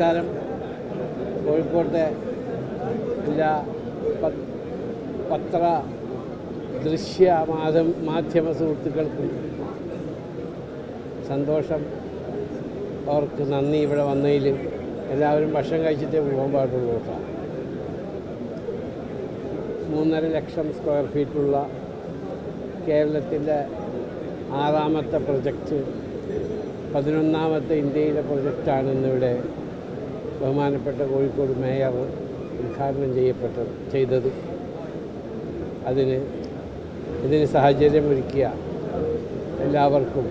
നമസ്കാരം. കോഴിക്കോട്ടെ എല്ലാ പത്ര ദൃശ്യ മാധ്യമ സുഹൃത്തുക്കൾക്കും സന്തോഷം. അവർക്ക് നന്ദി. ഇവിടെ വന്നതിൽ എല്ലാവരും ഭക്ഷണം കഴിച്ചിട്ടേ പോകാൻ പാടുള്ളൂ കേട്ടോ. 3.5 ലക്ഷം സ്ക്വയർ ഫീറ്റുള്ള കേരളത്തിൻ്റെ 6ാമത്തെ പ്രൊജക്റ്റ്, 11ാമത്തെ ഇന്ത്യയിലെ പ്രൊജക്റ്റാണ് ഇന്നിവിടെ ബഹുമാനപ്പെട്ട കോഴിക്കോട് മേയർ ഉദ്ഘാടനം ചെയ്തത്. ഇതിന് സാഹചര്യമൊരുക്കിയ എല്ലാവർക്കും,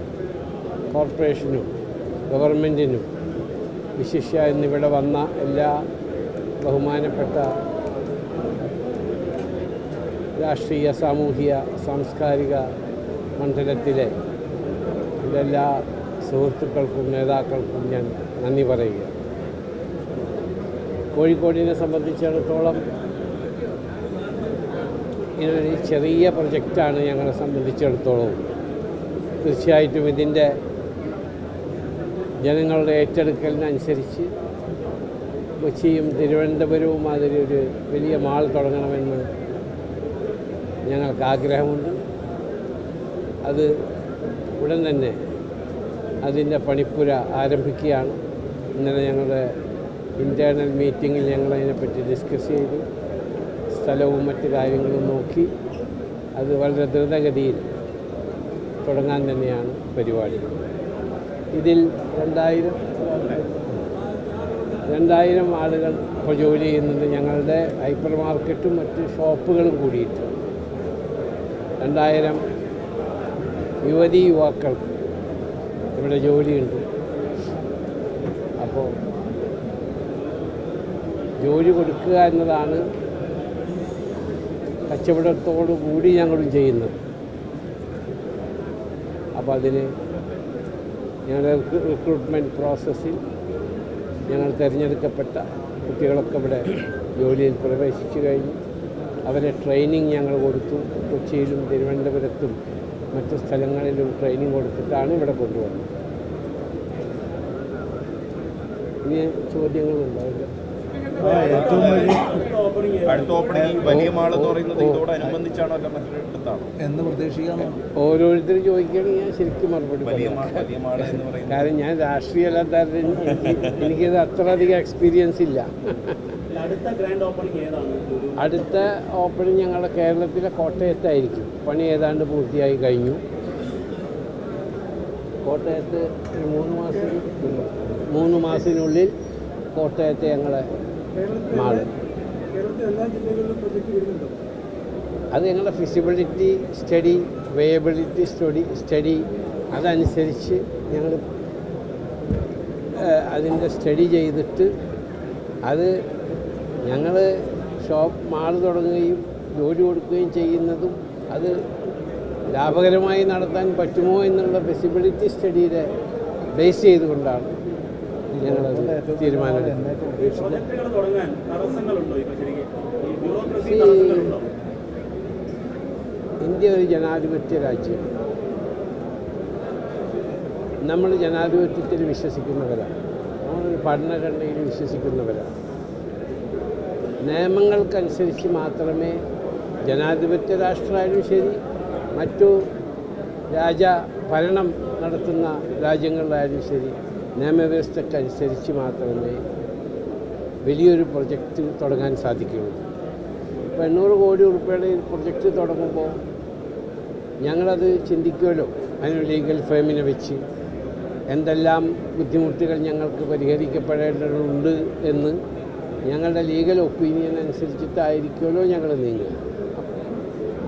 കോർപ്പറേഷനും ഗവൺമെൻറ്റിനും, വിശിഷ്യ എന്നിവിടെ വന്ന എല്ലാ ബഹുമാനപ്പെട്ട രാഷ്ട്രീയ, സാമൂഹിക, സാംസ്കാരിക മണ്ഡലത്തിലെ എല്ലാ സുഹൃത്തുക്കൾക്കും നേതാക്കൾക്കും ഞാൻ നന്ദി പറയുക. കോഴിക്കോടിനെ സംബന്ധിച്ചിടത്തോളം ഇതൊരു ചെറിയ പ്രൊജക്റ്റാണ്. ഞങ്ങളെ സംബന്ധിച്ചിടത്തോളം തീർച്ചയായിട്ടും ഇതിൻ്റെ ജനങ്ങളുടെ ഏറ്റെടുക്കലിനനുസരിച്ച് കൊച്ചിയും തിരുവനന്തപുരവും അതിൽ ഒരു വലിയ മാൾ തുടങ്ങണമെന്ന് ഞങ്ങൾക്ക് ആഗ്രഹമുണ്ട്. അത് ഉടൻ തന്നെ അതിൻ്റെ പണിപ്പുര ആരംഭിക്കുകയാണ്. ഇന്നലെ ഞങ്ങളുടെ ഇൻറ്റേർണൽ മീറ്റിങ്ങിൽ ഞങ്ങളതിനെപ്പറ്റി ഡിസ്കസ് ചെയ്തു. സ്ഥലവും മറ്റ് കാര്യങ്ങളും നോക്കി അത് വളരെ ദ്രുതഗതിയിൽ തുടങ്ങാൻ തന്നെയാണ് പരിപാടി. ഇതിൽ 2000 ആളുകൾ ഇപ്പോൾ ജോലി ചെയ്യുന്നുണ്ട്. ഞങ്ങളുടെ ഹൈപ്പർ മാർക്കറ്റും മറ്റ് ഷോപ്പുകളും കൂടിയിട്ട് 2000 യുവതി യുവാക്കൾക്ക് ഇവിടെ ജോലിയുണ്ട്. അപ്പോൾ ജോലി കൊടുക്കുക എന്നതാണ് കച്ചവടത്തോടു കൂടി ഞങ്ങളും ചെയ്യുന്നത്. അപ്പോൾ അതിന് ഞങ്ങളുടെ റിക്രൂട്ട്മെൻറ്റ് പ്രോസസ്സിൽ ഞങ്ങൾ തിരഞ്ഞെടുക്കപ്പെട്ട കുട്ടികളൊക്കെ ഇവിടെ ജോലിയിൽ പ്രവേശിച്ചു കഴിഞ്ഞു. അവരെ ട്രെയിനിങ് ഞങ്ങൾ കൊടുത്തു. കൊച്ചിയിലും തിരുവനന്തപുരത്തും മറ്റ് സ്ഥലങ്ങളിലും ട്രെയിനിങ് കൊടുത്തിട്ടാണ് ഇവിടെ കൊണ്ടുവന്നത്. ഇനി ചോദ്യങ്ങളുണ്ടാവില്ല. എന്ന് പ്രതീക്ഷിക്കാമോ? ഓരോരുത്തരും ചോദിക്കുകയാണെങ്കിൽ ഞാൻ ശരിക്കും മറുപടി പറയാം. കാരണം ഞാൻ രാഷ്ട്രീയ അല്ലാത്തവരും എനിക്കിത് അത്രയധികം എക്സ്പീരിയൻസ് ഇല്ല. അടുത്ത ഓപ്പണിംഗ് ഞങ്ങളുടെ കേരളത്തിലെ കോട്ടയത്തായിരിക്കും. പണി ഏതാണ്ട് പൂർത്തിയായി കഴിഞ്ഞു. കോട്ടയത്ത് 3 മാസത്തിനുള്ളിൽ കോട്ടയത്തെ ഞങ്ങളെ മാള്. അത് ഞങ്ങളുടെ ഫിസിബിലിറ്റി സ്റ്റഡി, വേയബിലിറ്റി സ്റ്റഡി അതനുസരിച്ച് ഞങ്ങൾ അതിൻ്റെ സ്റ്റഡി ചെയ്തിട്ട് അത് ഞങ്ങൾ മാൾ തുടങ്ങുകയും ജോലി കൊടുക്കുകയും ചെയ്യുന്നതും അത് ലാഭകരമായി നടത്താൻ പറ്റുമോ എന്നുള്ള ഫിസിബിലിറ്റി സ്റ്റഡിയുടെ ബേസ് ചെയ്തുകൊണ്ടാണ് ഞങ്ങളത് തീരുമാനമെടുക്കുന്നത്. ഇന്ത്യ ഒരു ജനാധിപത്യ രാജ്യം. നമ്മൾ ജനാധിപത്യത്തിൽ വിശ്വസിക്കുന്നവരാണ്. നമ്മളൊരു ഭരണഘടനയിൽ വിശ്വസിക്കുന്നവരാണ്. നിയമങ്ങൾക്കനുസരിച്ച് മാത്രമേ ജനാധിപത്യ രാഷ്ട്രമായാലും ശരി, മറ്റു ഭരണം നടത്തുന്ന രാജ്യങ്ങളിലായാലും ശരി, നിയമവ്യവസ്ഥക്കനുസരിച്ച് മാത്രമേ വലിയൊരു പ്രൊജക്റ്റ് തുടങ്ങാൻ സാധിക്കുകയുള്ളൂ. ഇപ്പോൾ 800 കോടി രൂപയുടെ പ്രൊജക്റ്റ് തുടങ്ങുമ്പോൾ ഞങ്ങളത് ചിന്തിക്കുമല്ലോ. അതിന് ലീഗൽ ഫേമിനെ വെച്ച് എന്തെല്ലാം ബുദ്ധിമുട്ടുകൾ ഞങ്ങൾക്ക് പരിഹരിക്കപ്പെടേണ്ടതുണ്ട് എന്ന് ഞങ്ങളുടെ ലീഗൽ ഒപ്പീനിയൻ അനുസരിച്ചിട്ടായിരിക്കുമല്ലോ ഞങ്ങൾ നീങ്ങുക.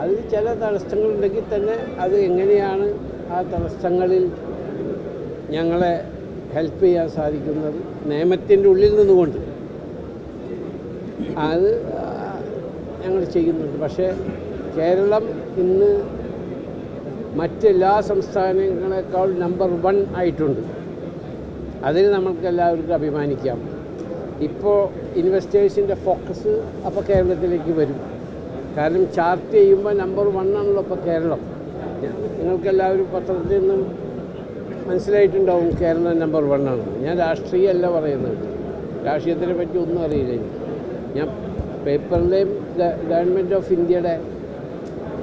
അതിൽ ചില തടസ്സങ്ങളുണ്ടെങ്കിൽ തന്നെ അത് എങ്ങനെയാണ് ആ തടസ്സങ്ങളിൽ ഞങ്ങളെ ഹെൽപ്പ് ചെയ്യാൻ സാധിക്കുന്നത് നിയമത്തിൻ്റെ ഉള്ളിൽ നിന്നുകൊണ്ട് അത് ഞങ്ങൾ ചെയ്യുന്നുണ്ട്. പക്ഷേ കേരളം ഇന്ന് മറ്റെല്ലാ സംസ്ഥാനങ്ങളെക്കാൾ നമ്പർ 1 ആയിട്ടുണ്ട്. അതിന് നമ്മൾക്ക് എല്ലാവർക്കും അഭിമാനിക്കാം. ഇപ്പോൾ ഇൻവെസ്റ്റേഴ്സിൻ്റെ ഫോക്കസ് അപ്പോൾ കേരളത്തിലേക്ക് വരും. കാരണം ചാർട്ട് ചെയ്യുമ്പോൾ നമ്പർ 1 ആണല്ലോ ഇപ്പോൾ കേരളം. നിങ്ങൾക്കെല്ലാവരും പത്രത്തിൽ നിന്നും മനസ്സിലായിട്ടുണ്ടാവും കേരളം നമ്പർ 1 ആണ്. ഞാൻ രാഷ്ട്രീയമല്ല പറയുന്നത്. രാഷ്ട്രീയത്തിനെ പറ്റി ഒന്നും അറിയില്ല എനിക്ക്. ഞാൻ പേപ്പറിലെയും ഗവൺമെൻറ് ഓഫ് ഇന്ത്യയുടെ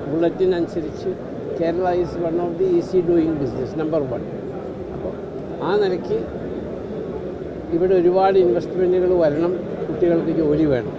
ബുള്ളറ്റിൻ അനുസരിച്ച് Kerala is one of the easy doing business number 1. അപ്പോൾ ആ നിലയ്ക്ക് ഇവിടെ ഒരുപാട് ഇൻവെസ്റ്റ്മെൻറ്റുകൾ വരണം, കുട്ടികൾക്ക് ജോലി വേണം.